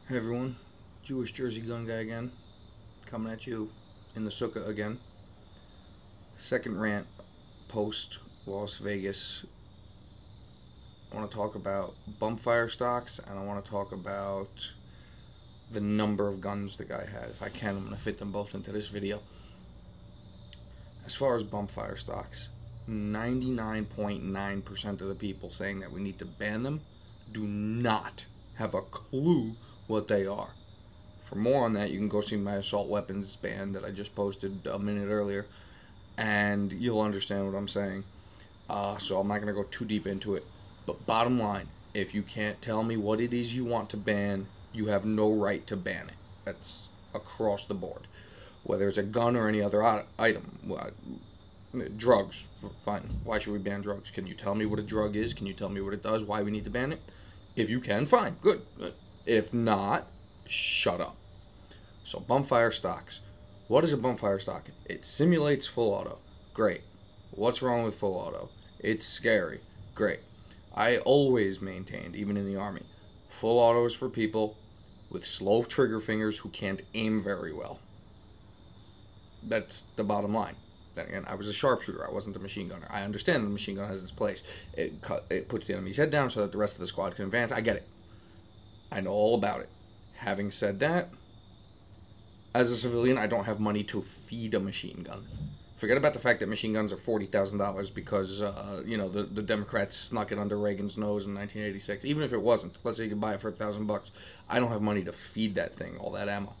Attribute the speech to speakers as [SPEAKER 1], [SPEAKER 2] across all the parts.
[SPEAKER 1] Hey everyone, Jewish Jersey gun guy again, coming at you in the sukkah again. Second rant post Las Vegas. I want to talk about bump fire stocks and I want to talk about the number of guns the guy had. If I can, I'm going to fit them both into this video. As far as bump fire stocks, 99.9% of the people saying that we need to ban them do not have a clue what they are. For more on that, you can go see my assault weapons ban that I just posted a minute earlier, and you'll understand what I'm saying. So I'm not going to go too deep into it. But bottom line, if you can't tell me what it is you want to ban, you have no right to ban it. That's across the board. Whether it's a gun or any other item. Drugs, fine. Why should we ban drugs? Can you tell me what a drug is? Can you tell me what it does? Why we need to ban it? If you can, fine, good. If not, shut up. So bump fire stocks. What is a bump fire stock? It simulates full auto. Great. What's wrong with full auto? It's scary. Great. I always maintained, even in the Army, full auto is for people with slow trigger fingers who can't aim very well. That's the bottom line. Then again, I was a sharpshooter. I wasn't a machine gunner. I understand the machine gun has its place. It puts the enemy's head down so that the rest of the squad can advance. I get it. I know all about it. Having said that, as a civilian, I don't have money to feed a machine gun. Forget about the fact that machine guns are $40,000 because, the Democrats snuck it under Reagan's nose in 1986. Even if it wasn't, let's say you could buy it for $1,000. I don't have money to feed that thing, all that ammo.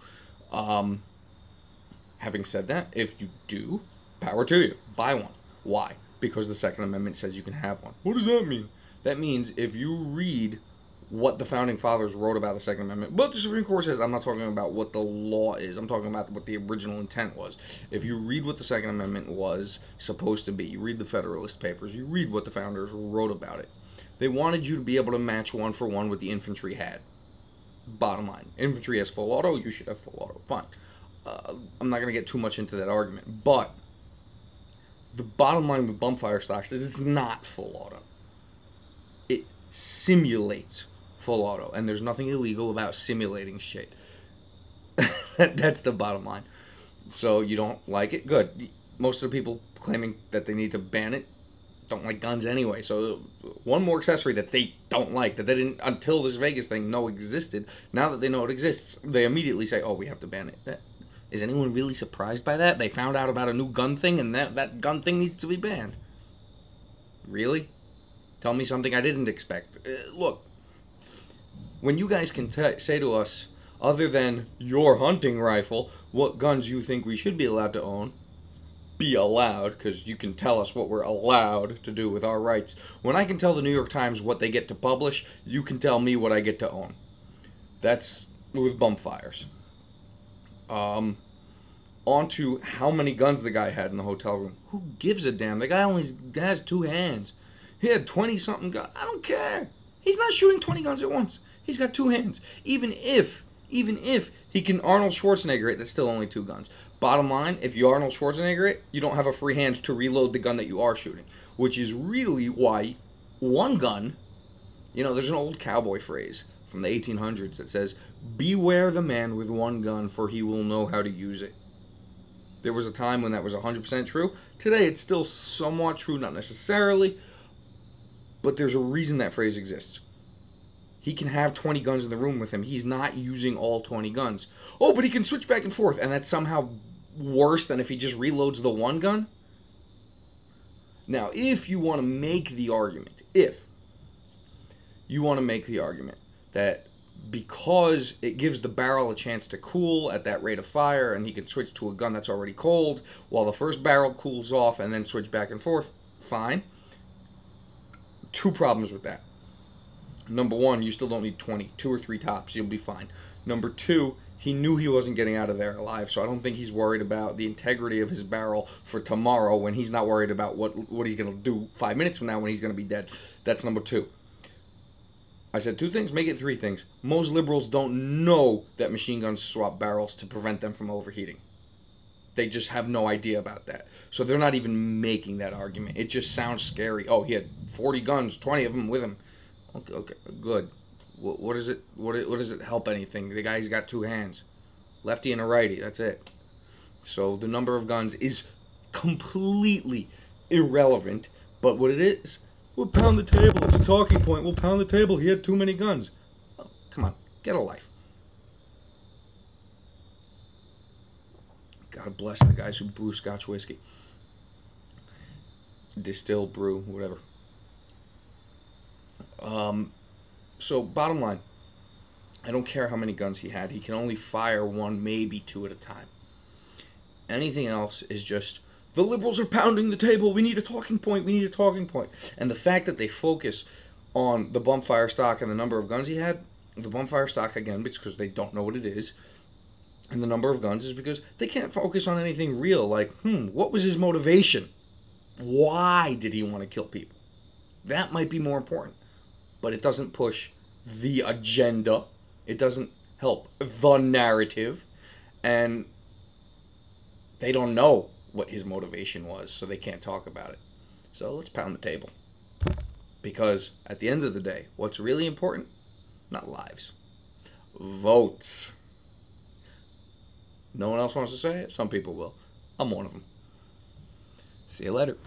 [SPEAKER 1] Having said that, if you do, power to you. Buy one. Why? Because the Second Amendment says you can have one. What does that mean? That means if you read what the Founding Fathers wrote about the Second Amendment, but the Supreme Court says, I'm not talking about what the law is. I'm talking about what the original intent was. If you read what the Second Amendment was supposed to be, you read the Federalist Papers, you read what the Founders wrote about it. They wanted you to be able to match one for one what the infantry had. Bottom line. Infantry has full auto, you should have full auto. Fine. I'm not going to get too much into that argument, but the bottom line with bump fire stocks is it's not full auto. It simulates full auto, and there's nothing illegal about simulating shit. That's the bottom line. So you don't like it? Good. Most of the people claiming that they need to ban it don't like guns anyway. So one more accessory that they don't like, that they didn't, until this Vegas thing, know existed. Now that they know it exists, they immediately say, oh, we have to ban it. Is anyone really surprised by that? They found out about a new gun thing, and that gun thing needs to be banned. Really? Tell me something I didn't expect. Look, when you guys can say to us, other than your hunting rifle, what guns you think we should be allowed to own, be allowed, because you can tell us what we're allowed to do with our rights. When I can tell the New York Times what they get to publish, you can tell me what I get to own. That's with bump fires. On to how many guns the guy had in the hotel room. Who gives a damn? The guy only has 2 hands. He had 20-something guns. I don't care. He's not shooting 20 guns at once. He's got 2 hands. Even if he can Arnold Schwarzenegger it, that's still only 2 guns. Bottom line, if you Arnold Schwarzenegger it, you don't have a free hand to reload the gun that you are shooting. Which is really why one gun, there's an old cowboy phrase from the 1800s that says, beware the man with one gun, for he will know how to use it. There was a time when that was 100% true. Today it's still somewhat true, not necessarily, but there's a reason that phrase exists. He can have 20 guns in the room with him. He's not using all 20 guns. Oh, but he can switch back and forth, and that's somehow worse than if he just reloads the one gun? Now, if you want to make the argument, that because it gives the barrel a chance to cool at that rate of fire, and he can switch to a gun that's already cold while the first barrel cools off and then switch back and forth, fine. 2 problems with that. Number 1, you still don't need 20. 2 or 3 tops, you'll be fine. Number 2, he knew he wasn't getting out of there alive, so I don't think he's worried about the integrity of his barrel for tomorrow when he's not worried about what he's going to do 5 minutes from now when he's going to be dead. That's number 2. I said 2 things, make it 3 things. Most liberals don't know that machine guns swap barrels to prevent them from overheating. They just have no idea about that. So they're not even making that argument. It just sounds scary. Oh, he had 40 guns, 20 of them with him. Okay, good. What does it? What does it help anything? The guy's got two hands, lefty and a righty. That's it. So the number of guns is completely irrelevant. But what it is, we'll pound the table. It's a talking point. We'll pound the table. He had too many guns. Oh, come on, get a life. God bless the guys who brew Scotch whiskey. Distill, brew, whatever. So bottom line, I don't care how many guns he had. He can only fire one, maybe two at a time. Anything else is just, the liberals are pounding the table. We need a talking point. We need a talking point. And the fact that they focus on the bump fire stock and the number of guns he had, the bump fire stock, again, it's because they don't know what it is. And the number of guns is because they can't focus on anything real. Like, what was his motivation? Why did he want to kill people? That might be more important. But it doesn't push the agenda. It doesn't help the narrative. And they don't know what his motivation was, so they can't talk about it. So let's pound the table. Because at the end of the day, what's really important? Not lives. Votes. No one else wants to say it? Some people will. I'm one of them. See you later.